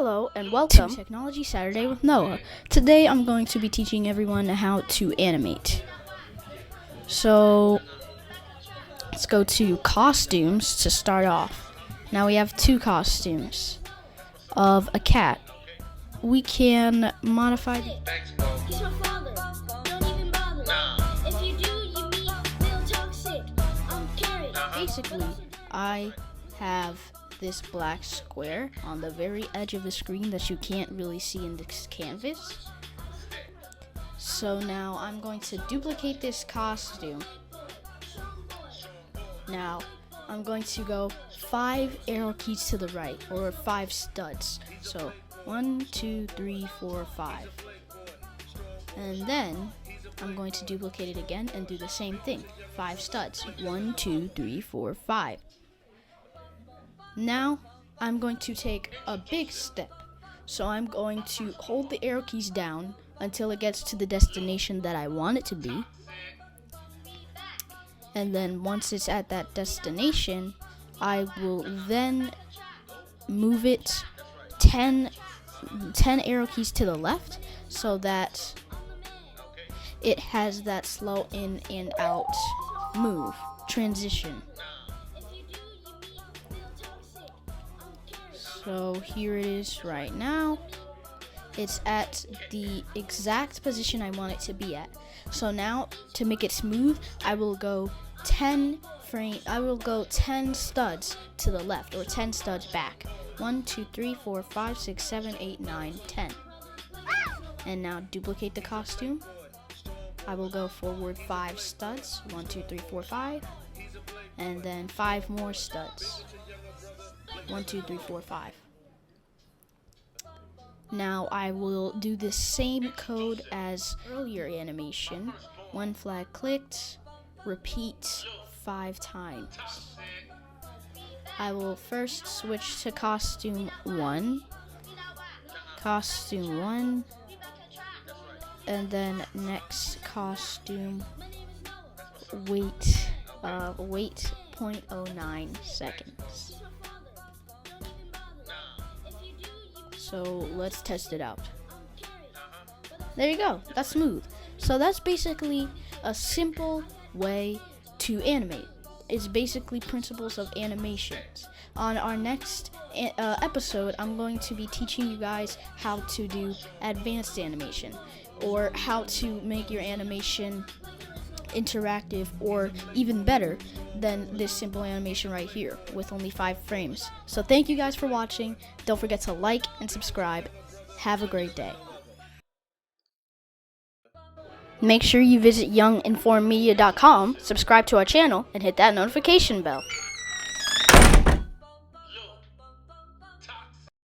Hello and welcome to Technology Saturday with Noah. Today I'm going to be teaching everyone how to animate. So let's go to costumes to start off. Now we have two costumes of a cat. We can modify He's my father. Don't even bother. If you do, you meet Bill Toxic. I'm Carrot. Basically, I have this black square on the very edge of the screen that you can't really see in this canvas. So now I'm going to duplicate this costume. Now I'm going to go 5 arrow keys to the right, or 5 studs. So 1, 2, 3, 4, 5. And then I'm going to duplicate it again and do the same thing. 5 studs. 1, 2, 3, 4, 5. Now I'm going to take a big step. So I'm going to hold the arrow keys down until it gets to the destination that I want it to be. And then once it's at that destination, I will then move it 10 arrow keys to the left so that it has that slow in and out move transition. So here it is right now. It's at the exact position I want it to be at. So now to make it smooth, I will go 10 studs to the left, or 10 studs back. 1, 2, 3, 4, 5, 6, 7, 8, 9, 10. And now duplicate the costume. I will go forward 5 studs. 1, 2, 3, 4, 5. And then 5 more studs. 1, 2, 3, 4, 5. Now I will do the same code as earlier animation. 1 flag clicked, repeat 5 times. I will first switch to costume 1, and then next costume, wait 0.09 seconds. So let's test it out. There you go, that's smooth. So that's basically a simple way to animate. It's basically principles of animations. On our next episode, I'm going to be teaching you guys how to do advanced animation, or how to make your animation interactive, or even better than this simple animation right here with only 5 frames. So thank you guys for watching. Don't forget to like and subscribe. Have a great day. Make sure you visit younginformedmedia.com, subscribe to our channel, and hit that notification bell.